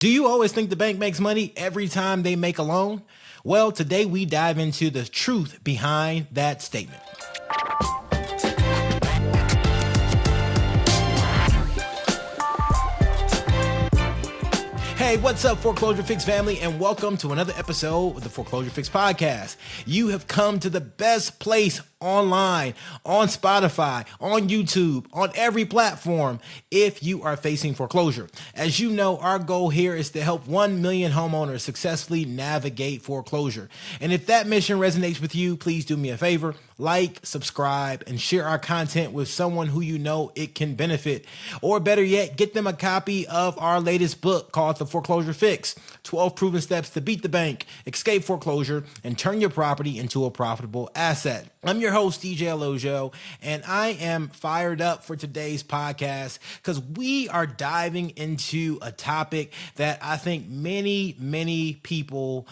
Do you always think the bank makes money every time they make a loan? Well, today we dive into the truth behind that statement. Hey, what's up, Foreclosure Fix family, and welcome to another episode of the Foreclosure Fix podcast. You have come to the best place online, on Spotify, on YouTube, on every platform if you are facing foreclosure. As you know, our goal here is to help 1 million homeowners successfully navigate foreclosure. And if that mission resonates with you, please do me a favor, like, subscribe, and share our content with someone who you know it can benefit. Or better yet, get them a copy of our latest book called The Foreclosure Fix, 12 Proven Steps to Beat the Bank, Escape Foreclosure, and Turn Your Property into a Profitable Asset. I'm your host, DJ Olojo, and I am fired up for today's podcast because we are diving into a topic that I think many people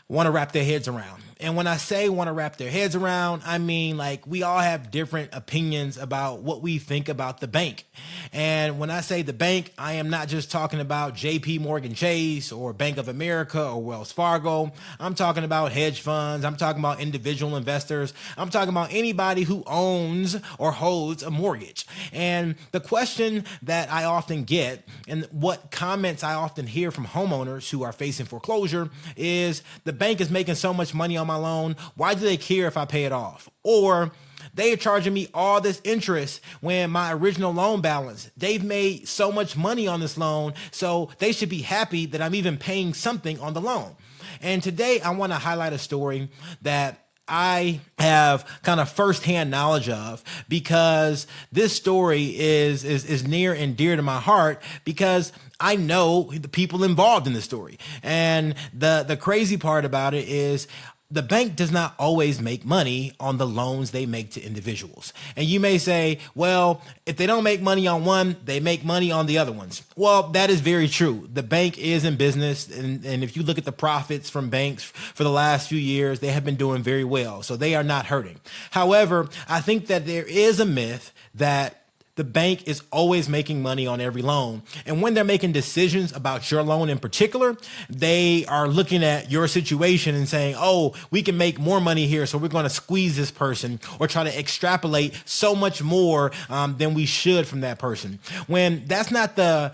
want to wrap their heads around. And when I say want to wrap their heads around, I mean like we all have different opinions about what we think about the bank. And when I say the bank, I am not just talking about JP Morgan Chase or Bank of America or Wells Fargo. I'm talking about hedge funds. I'm talking about individual investors. I'm talking about anybody who owns or holds a mortgage. And the question that I often get and what comments I often hear from homeowners who are facing foreclosure is the bank is making so much money on my loan. Why do they care if I pay it off? Or they are charging me all this interest when my original loan balance, they've made so much money on this loan, so they should be happy that I'm even paying something on the loan. And today I want to highlight a story that I have kind of firsthand knowledge of because this story is near and dear to my heart because I know the people involved in the story. And the crazy part about it is the bank does not always make money on the loans they make to individuals. And you may say, well, if they don't make money on one, they make money on the other ones. Well, that is very true. The bank is in business. And if you look at the profits from banks for the last few years, they have been doing very well. So they are not hurting. However, I think that there is a myth that the bank is always making money on every loan. And when they're making decisions about your loan in particular, they are looking at your situation and saying, oh, we can make more money here, so we're going to squeeze this person or try to extrapolate so much more than we should from that person. When that's not the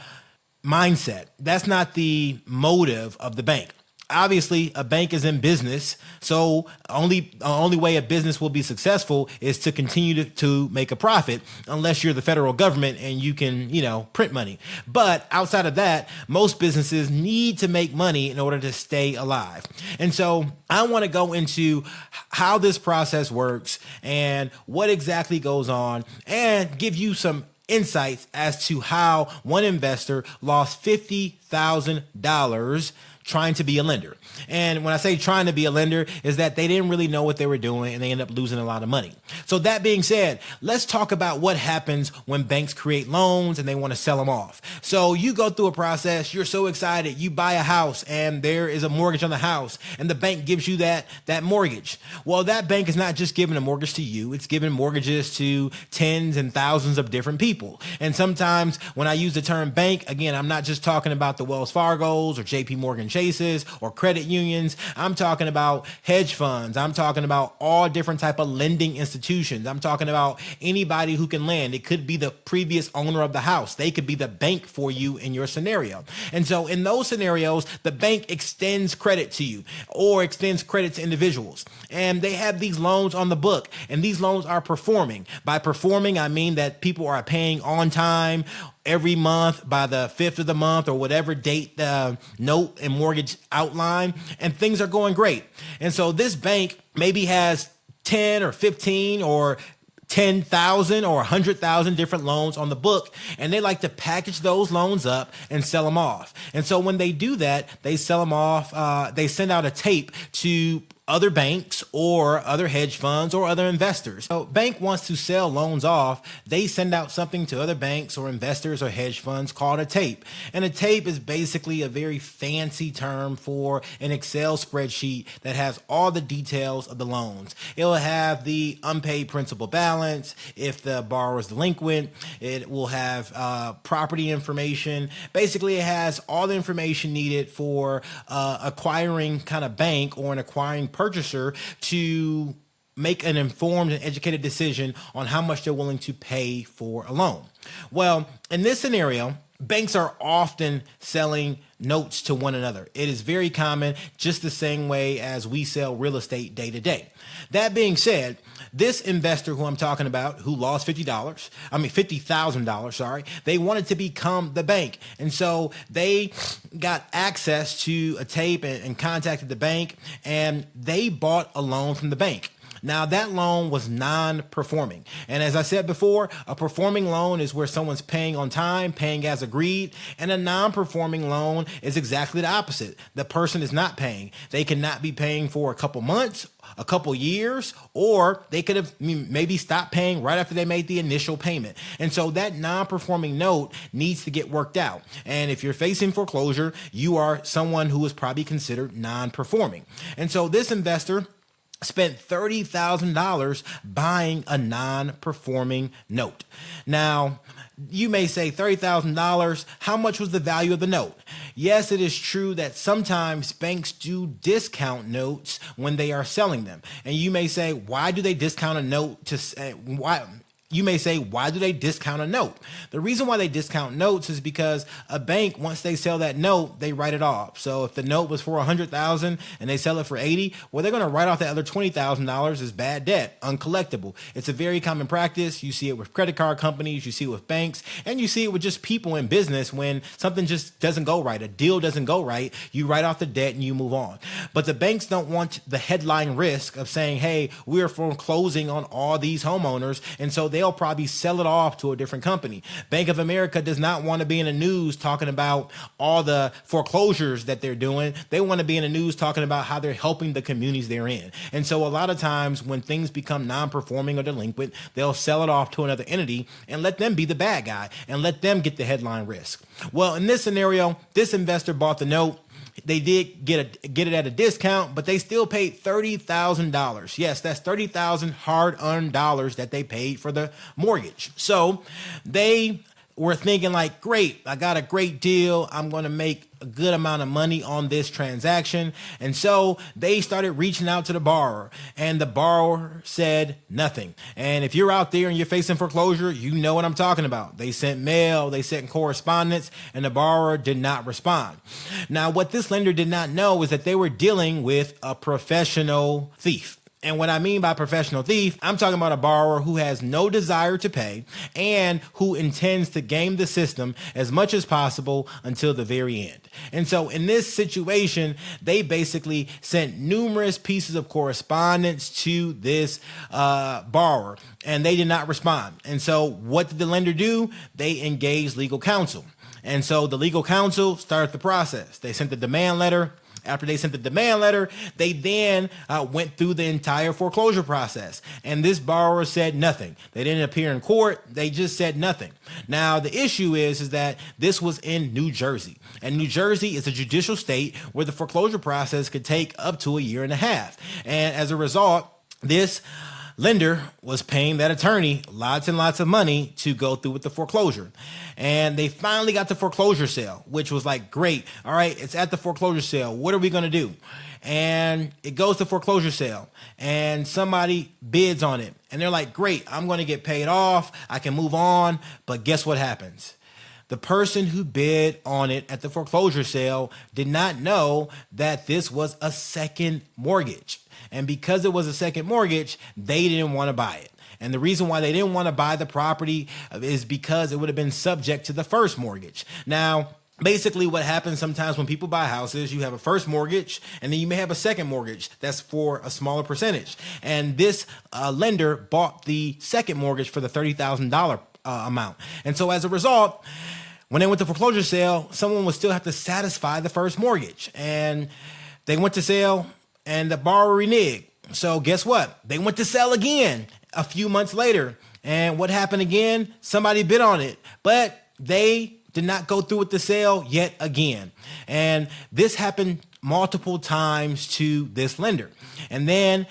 mindset, that's not the motive of the bank. Obviously, a bank is in business, so only way a business will be successful is to continue to make a profit, unless you're the federal government and you can, print money. But outside of that, most businesses need to make money in order to stay alive. And so I want to go into how this process works and what exactly goes on and give you some insights as to how one investor lost $50,000 trying to be a lender. And when I say trying to be a lender is that they didn't really know what they were doing and they ended up losing a lot of money. So that being said, let's talk about what happens when banks create loans and they want to sell them off. So you go through a process, you're so excited, you buy a house and there is a mortgage on the house and the bank gives you that mortgage. Well, that bank is not just giving a mortgage to you, it's giving mortgages to tens and thousands of different people. And sometimes when I use the term bank, again, I'm not just talking about the Wells Fargos or JP Morgan Chases or credit unions. I'm talking about hedge funds. I'm talking about all different type of lending institutions. I'm talking about anybody who can lend. It could be the previous owner of the house. They could be the bank for you in your scenario. And so in those scenarios, the bank extends credit to you or extends credit to individuals. And they have these loans on the book and these loans are performing. By performing, I mean that people are paying on time every month by the 5th of the month or whatever date the note and mortgage outline, and things are going great. And so this bank maybe has 10 or 15 or 10,000 or 100,000 different loans on the book, and they like to package those loans up and sell them off. And so when they do that, they sell them off. They send out a tape to other banks or other hedge funds or other investors. So bank wants to sell loans off, they send out something to other banks or investors or hedge funds called a tape. And a tape is basically a very fancy term for an Excel spreadsheet that has all the details of the loans. It will have the unpaid principal balance, if the borrower is delinquent, it will have property information. Basically, it has all the information needed for acquiring kind of bank or an acquiring purchaser to make an informed and educated decision on how much they're willing to pay for a loan. Well, in this scenario, banks are often selling notes to one another. It is very common, just the same way as we sell real estate day to day. That being said, this investor who I'm talking about, who lost $50,000, they wanted to become the bank. And so they got access to a tape and contacted the bank, and they bought a loan from the bank. Now, that loan was non-performing. And as I said before, a performing loan is where someone's paying on time, paying as agreed. And a non-performing loan is exactly the opposite. The person is not paying. They cannot be paying for a couple months, a couple years, or they could have maybe stopped paying right after they made the initial payment. And so that non-performing note needs to get worked out. And if you're facing foreclosure, you are someone who is probably considered non-performing. And so this investor spent $30,000 buying a non-performing note. Now, you may say $30,000, how much was the value of the note? Yes, it is true that sometimes banks do discount notes when they are selling them. And you may say, why do they discount a note why do they discount a note? The reason why they discount notes is because a bank, once they sell that note, they write it off. So if the note was for $100,000 and they sell it for $80,000, well, they're going to write off that other $20,000 as bad debt, uncollectible. It's a very common practice. You see it with credit card companies, you see it with banks, and you see it with just people in business. When something just doesn't go right, a deal doesn't go right, you write off the debt and you move on. But the banks don't want the headline risk of saying, hey, we're foreclosing on all these homeowners, and so they'll probably sell it off to a different company. Bank of America does not want to be in the news talking about all the foreclosures that they're doing. They want to be in the news talking about how they're helping the communities they're in. And so a lot of times when things become non-performing or delinquent, they'll sell it off to another entity and let them be the bad guy and let them get the headline risk. Well, in this scenario, this investor bought the note. They did get it at a discount, but they still paid $30,000. Yes, that's $30,000 hard-earned dollars that they paid for the mortgage. So they were thinking like, great, I got a great deal. I'm going to make a good amount of money on this transaction. And so they started reaching out to the borrower, and the borrower said nothing. And if you're out there and you're facing foreclosure, you know what I'm talking about. They sent mail, they sent correspondence, and the borrower did not respond. Now, what this lender did not know is that they were dealing with a professional thief. And what I mean by professional thief, I'm talking about a borrower who has no desire to pay and who intends to game the system as much as possible until the very end. And so in this situation, they basically sent numerous pieces of correspondence to this borrower, and they did not respond. And so what did the lender do? They engaged legal counsel. And so the legal counsel started the process. They sent the demand letter. After they sent the demand letter, they then went through the entire foreclosure process. And this borrower said nothing. They didn't appear in court. They just said nothing. Now, the issue is that this was in New Jersey. And New Jersey is a judicial state where the foreclosure process could take up to a year and a half. And as a result, this lender was paying that attorney lots and lots of money to go through with the foreclosure. And they finally got the foreclosure sale, which was like, great. All right, it's at the foreclosure sale. What are we going to do? And it goes to foreclosure sale and somebody bids on it. And they're like, great, I'm going to get paid off. I can move on. But guess what happens? The person who bid on it at the foreclosure sale did not know that this was a second mortgage. And because it was a second mortgage, they didn't want to buy it. And the reason why they didn't want to buy the property is because it would have been subject to the first mortgage. Now, basically what happens sometimes when people buy houses, you have a first mortgage and then you may have a second mortgage that's for a smaller percentage. And this lender bought the second mortgage for the $30,000 amount. And so as a result, when they went to foreclosure sale, someone would still have to satisfy the first mortgage. And they went to sale. and the borrower reneged. So guess what? They went to sell again a few months later. And what happened again? Somebody bid on it, but they did not go through with the sale yet again. And this happened multiple times to this lender. And then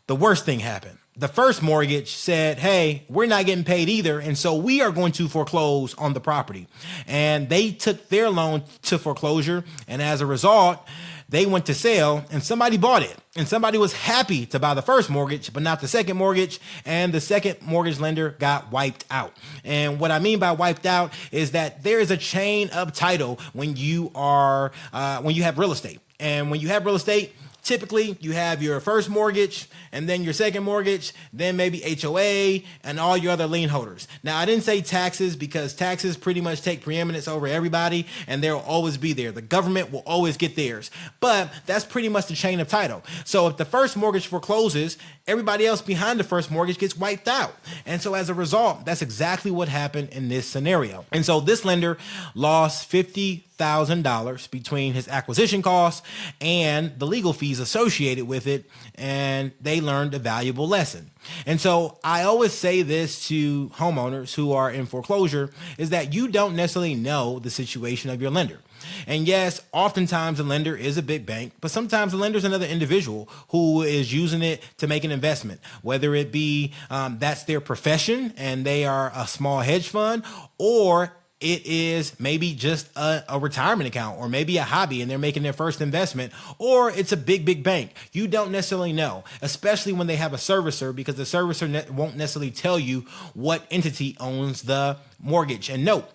the worst thing happened. The first mortgage said, hey, we're not getting paid either, and so we are going to foreclose on the property. And they took their loan to foreclosure, and as a result, they went to sell and somebody bought it. And somebody was happy to buy the first mortgage, but not the second mortgage. And the second mortgage lender got wiped out. And what I mean by wiped out is that there is a chain of title when you have real estate. And when you have real estate, typically you have your first mortgage and then your second mortgage, then maybe HOA and all your other lien holders. Now, I didn't say taxes because taxes pretty much take preeminence over everybody and they'll always be there. The government will always get theirs, but that's pretty much the chain of title. So if the first mortgage forecloses, everybody else behind the first mortgage gets wiped out. And so as a result, that's exactly what happened in this scenario. And so this lender lost $50,000 between his acquisition costs and the legal fees associated with it, and they learned a valuable lesson. And so I always say this to homeowners who are in foreclosure is that you don't necessarily know the situation of your lender. And yes, oftentimes the lender is a big bank, but sometimes the lender is another individual who is using it to make an investment, whether it be that's their profession and they are a small hedge fund, or it is maybe just a retirement account or maybe a hobby and they're making their first investment, or it's a big bank. You don't necessarily know, especially when they have a servicer, because the servicer won't necessarily tell you what entity owns the mortgage. And note,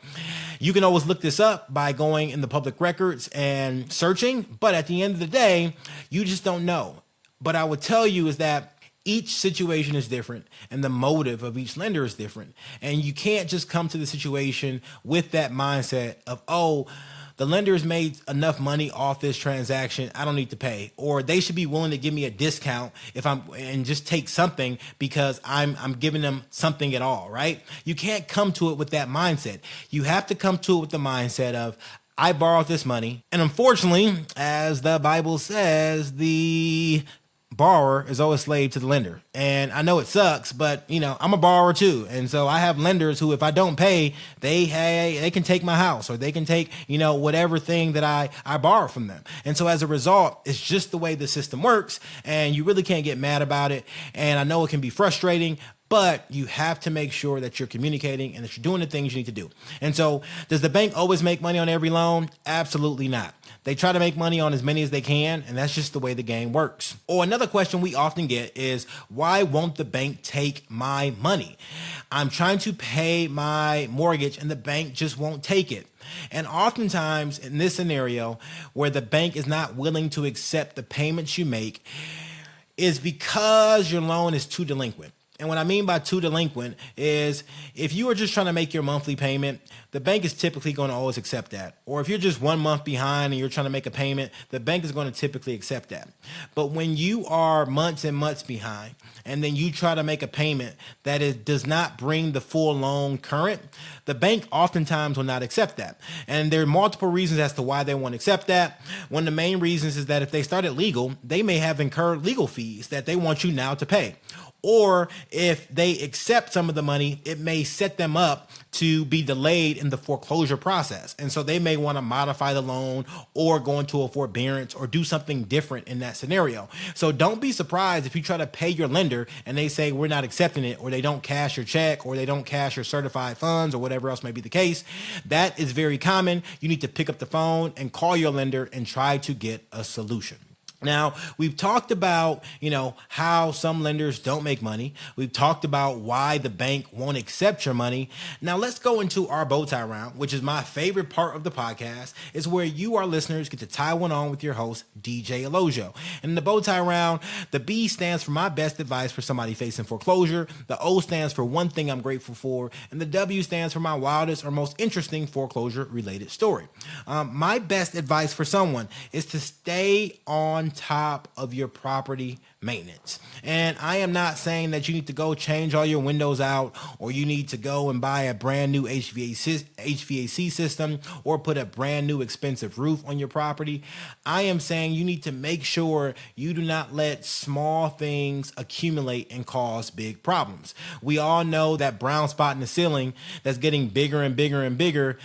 you can always look this up by going in the public records and searching, but at the end of the day, you just don't know. But I would tell you is that each situation is different and the motive of each lender is different. And you can't just come to the situation with that mindset of, oh, the lender has made enough money off this transaction, I don't need to pay. Or they should be willing to give me a discount and just take something because I'm giving them something at all, right? You can't come to it with that mindset. You have to come to it with the mindset of, I borrowed this money. And unfortunately, as the Bible says, the borrower is always slave to the lender. And I know it sucks, but I'm a borrower too. And so I have lenders who, if I don't pay, they can take my house or they can take, whatever thing that I borrow from them. And so as a result, it's just the way the system works and you really can't get mad about it. And I know it can be frustrating, but you have to make sure that you're communicating and that you're doing the things you need to do. And so does the bank always make money on every loan? Absolutely not. They try to make money on as many as they can, and that's just the way the game works. Or another question we often get is, why won't the bank take my money? I'm trying to pay my mortgage and the bank just won't take it. And oftentimes in this scenario where the bank is not willing to accept the payments you make is because your loan is too delinquent. And what I mean by too delinquent is if you are just trying to make your monthly payment, the bank is typically going to always accept that. Or if you're just 1 month behind and you're trying to make a payment, the bank is going to typically accept that. But when you are months and months behind and then you try to make a payment that does not bring the full loan current, the bank oftentimes will not accept that. And there are multiple reasons as to why they won't accept that. One of the main reasons is that if they started legal, they may have incurred legal fees that they want you now to pay. Or if they accept some of the money, it may set them up to be delayed in the foreclosure process. And so they may want to modify the loan or go into a forbearance or do something different in that scenario. So don't be surprised if you try to pay your lender and they say, we're not accepting it, or they don't cash your check, or they don't cash your certified funds, or whatever else may be the case. That is very common. You need to pick up the phone and call your lender and try to get a solution. Now, we've talked about, how some lenders don't make money. We've talked about why the bank won't accept your money. Now, let's go into our bow tie round, which is my favorite part of the podcast. It's where you, our listeners, get to tie one on with your host, DJ Olojo. And in the bow tie round, the B stands for my best advice for somebody facing foreclosure. The O stands for one thing I'm grateful for. And the W stands for my wildest or most interesting foreclosure-related story. My best advice for someone is to stay on top of your property maintenance. And I am not saying that you need to go change all your windows out, or you need to go and buy a brand new HVAC system, or put a brand new expensive roof on your property. I am saying you need to make sure you do not let small things accumulate and cause big problems. We all know that brown spot in the ceiling that's getting bigger and bigger and bigger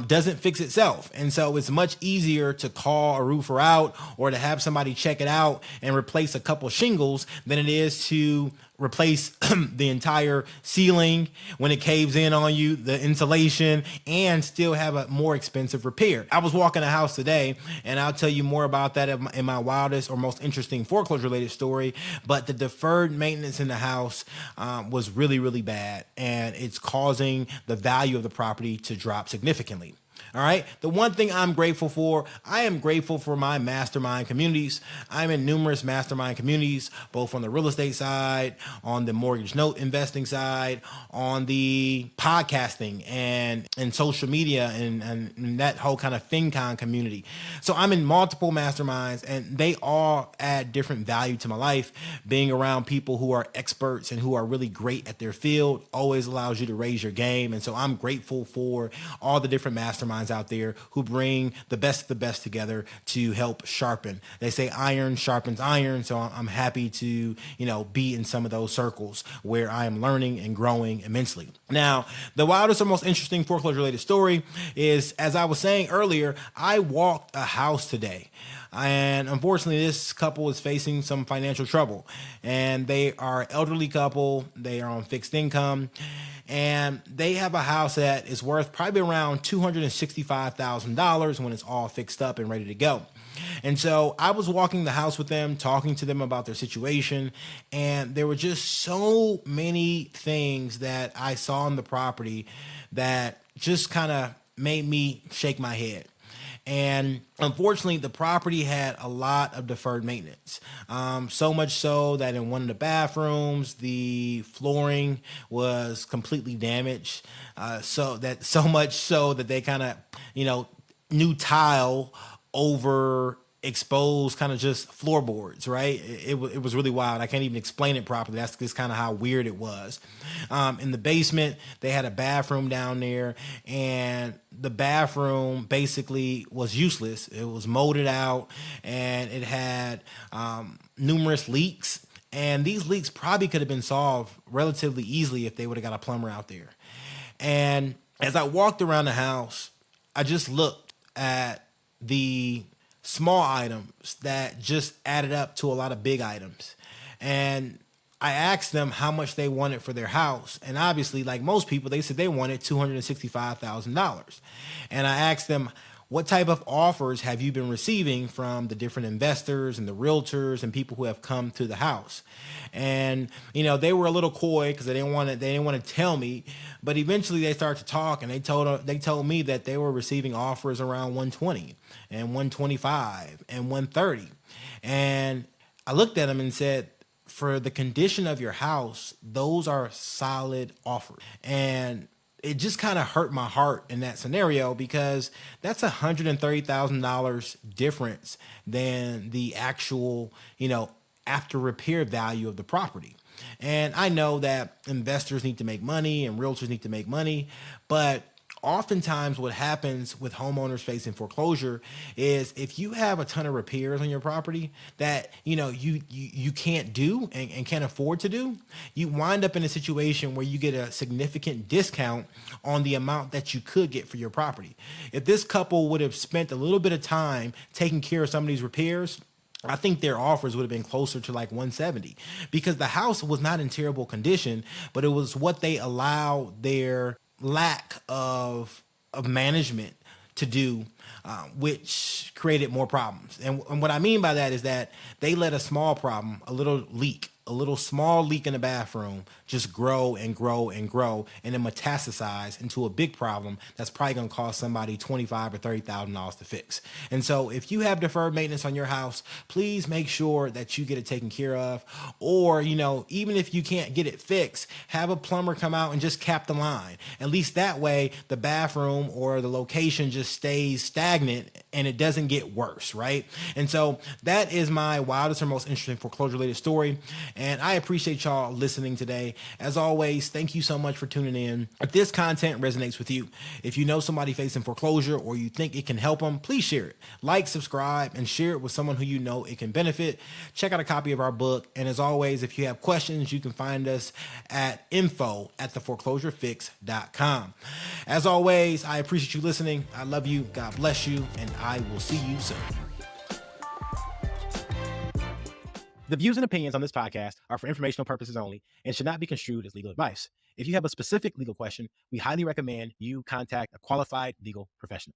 doesn't fix itself. And so it's much easier to call a roofer out or to have somebody check it out and replace a couple shingles than it is to replace the entire ceiling when it caves in on you, the insulation, and still have a more expensive repair. I was walking a house today, and I'll tell you more about that in my wildest or most interesting foreclosure related story. But the deferred maintenance in the house was really, really bad, and it's causing the value of the property to drop significantly. All right. The one thing I'm grateful for, I am grateful for my mastermind communities. I'm in numerous mastermind communities, both on the real estate side, on the mortgage note investing side, on the podcasting and social media and that whole kind of FinCon community. So I'm in multiple masterminds, and they all add different value to my life. Being around people who are experts and who are really great at their field always allows you to raise your game. And so I'm grateful for all the different masterminds out there who bring the best of the best together to help sharpen. They say iron sharpens iron. So I'm happy to, be in some of those circles where I am learning and growing immensely. Now, the wildest or most interesting foreclosure related story is, as I was saying earlier, I walked a house today. And unfortunately, this couple is facing some financial trouble. And they are an elderly couple. They are on fixed income. And they have a house that is worth probably around $265,000 when it's all fixed up and ready to go. And so I was walking the house with them, talking to them about their situation. And there were just so many things that I saw on the property that just kind of made me shake my head. And unfortunately, the property had a lot of deferred maintenance. So much so that in one of the bathrooms, the flooring was completely damaged. So much so that they kind of, new tile over exposed kind of just floorboards, right? It was really wild. I can't even explain it properly. That's just kind of how weird it was. In the basement, they had a bathroom down there, and the bathroom basically was useless. It was molded out, and it had numerous leaks. And these leaks probably could have been solved relatively easily if they would have got a plumber out there. And as I walked around the house, I just looked at the small items that just added up to a lot of big items. And I asked them how much they wanted for their house. And obviously, like most people, they said they wanted $265,000. And I asked them, what type of offers have you been receiving from the different investors and the realtors and people who have come to the house? And, they were a little coy because they didn't want to tell me, but eventually they started to talk, and they told me that they were receiving offers around 120 and 125 and 130. And I looked at them and said, for the condition of your house, those are solid offers. And it just kind of hurt my heart in that scenario, because that's $130,000 difference than the actual, after repair value of the property. And I know that investors need to make money and realtors need to make money, but oftentimes what happens with homeowners facing foreclosure is if you have a ton of repairs on your property that you can't do and can't afford to do, you wind up in a situation where you get a significant discount on the amount that you could get for your property. If this couple would have spent a little bit of time taking care of some of these repairs, I think their offers would have been closer to like 170, because the house was not in terrible condition, but it was what they allowed their lack of management to do, which created more problems. And what I mean by that is that they let a small problem, a little small leak in the bathroom, just grow and grow and grow, and then metastasize into a big problem that's probably going to cost somebody $25,000 or $30,000 to fix. And so if you have deferred maintenance on your house, please make sure that you get it taken care of. Or, even if you can't get it fixed, have a plumber come out and just cap the line. At least that way, the bathroom or the location just stays stagnant and it doesn't get worse, right? And so that is my wildest or most interesting foreclosure related story. And I appreciate y'all listening today. As always, thank you so much for tuning in. If this content resonates with you, if you know somebody facing foreclosure or you think it can help them, please share it. Like, subscribe, and share it with someone who you know it can benefit. Check out a copy of our book. And as always, if you have questions, you can find us at info@theforeclosurefix.com. As always, I appreciate you listening. I love you. God bless you. And I will see you soon. The views and opinions on this podcast are for informational purposes only and should not be construed as legal advice. If you have a specific legal question, we highly recommend you contact a qualified legal professional.